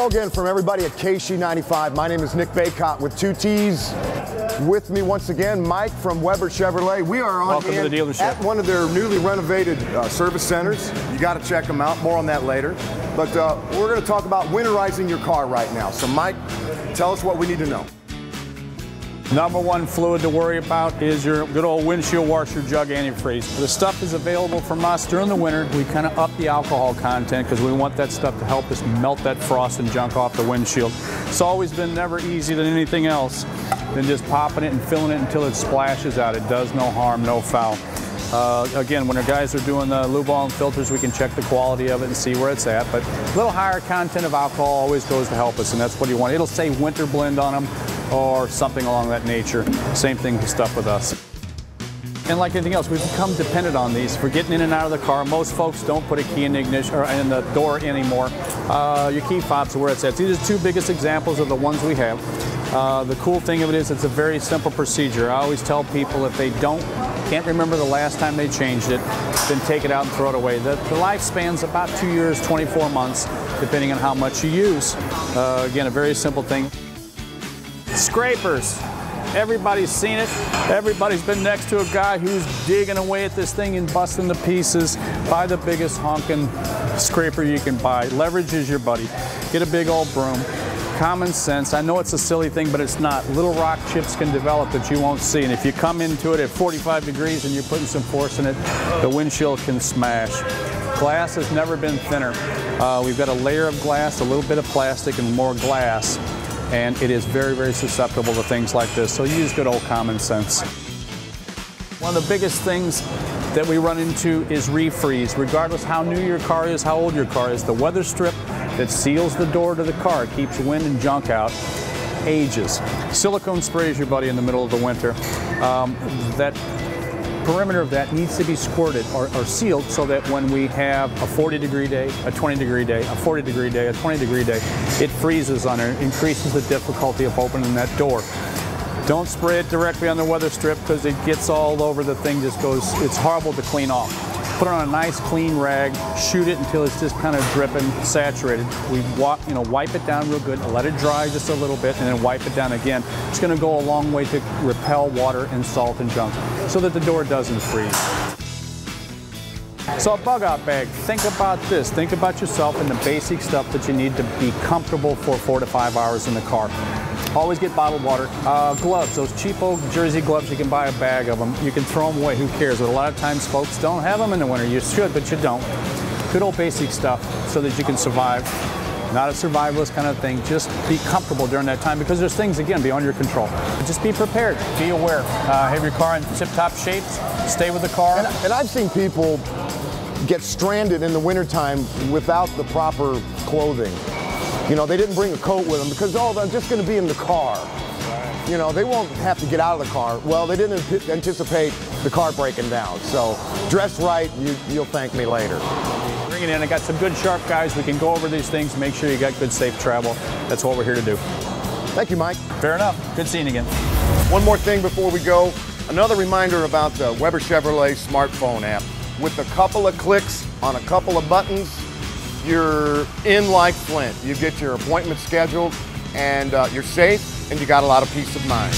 Hello again from everybody at KC95. My name is Nick Bacott with 2 T's. With me once again, Mike from Weber Chevrolet. We are on Welcome to the dealership. At one of their newly renovated service centers. You got to check them out. More on that later. But we're going to talk about winterizing your car right now. So Mike, tell us what we need to know. Number one fluid to worry about is your good old windshield washer jug antifreeze. The stuff is available from us during the winter. We kind of up the alcohol content because we want that stuff to help us melt that frost and junk off the windshield. It's always been never easy than anything else than just popping it and filling it until it splashes out. It does no harm, no foul. Again, when our guys are doing the lube oil and filters, we can check the quality of it and see where it's at. But a little higher content of alcohol always goes to help us, and that's what you want. It'll say winter blend on them or something along that nature. Same thing with stuff with us. And like anything else, we've become dependent on these for getting in and out of the car. Most folks don't put a key in the ignition or in the door anymore. Your key fobs are where it's at. These are the 2 biggest examples of the ones we have. The cool thing of it is it's a very simple procedure. I always tell people if they can't remember the last time they changed it, then take it out and throw it away. The lifespan's about 2 years, 24 months, depending on how much you use. Again, a very simple thing. Scrapers. Everybody's seen it. Everybody's been next to a guy who's digging away at this thing and busting to pieces. Buy the biggest honking scraper you can buy. Leverage is your buddy. Get a big old broom. Common sense. I know it's a silly thing, but it's not. Little rock chips can develop that you won't see, and if you come into it at 45 degrees and you're putting some force in it, the windshield can smash. Glass has never been thinner. We've got a layer of glass, a little bit of plastic, and more glass, and it is very, very susceptible to things like this, so use good old common sense. One of the biggest things that we run into is refreeze. Regardless how new your car is, how old your car is, the weather strip that seals the door to the car, keeps wind and junk out, ages. Silicone sprays your buddy in the middle of the winter. That perimeter of that needs to be squirted or sealed so that when we have a 40-degree day, a 20-degree day, a 40-degree day, a 20-degree day, it freezes on it, increases the difficulty of opening that door. Don't spray it directly on the weather strip because it gets all over the thing, just goes, it's horrible to clean off. Put it on a nice clean rag, shoot it until it's just kind of dripping, saturated. We wipe it down real good, let it dry just a little bit, and then wipe it down again. It's going to go a long way to repel water and salt and junk so that the door doesn't freeze. So a bug out bag, think about this. Think about yourself and the basic stuff that you need to be comfortable for 4 to 5 hours in the car. Always get bottled water. Gloves, those cheapo jersey gloves, you can buy a bag of them. You can throw them away, who cares? But a lot of times folks don't have them in the winter. You should, but you don't. Good old basic stuff so that you can survive. Not a survivalist kind of thing. Just be comfortable during that time because there's things, again, beyond your control. Just be prepared. Be aware. Have your car in tip-top shape. Stay with the car. And I've seen people get stranded in the wintertime without the proper clothing. You know, they didn't bring a coat with them because, oh, they're just going to be in the car. Right. You know, they won't have to get out of the car. Well, they didn't anticipate the car breaking down. So dress right, you'll thank me later. Bring it in. I got some good sharp guys. We can go over these things, make sure you got good safe travel. That's what we're here to do. Thank you, Mike. Fair enough. Good seeing you again. One more thing before we go. Another reminder about the Weber Chevrolet smartphone app. With a couple of clicks on a couple of buttons, you're in like Flint. You get your appointment scheduled, and you're safe, and you got a lot of peace of mind.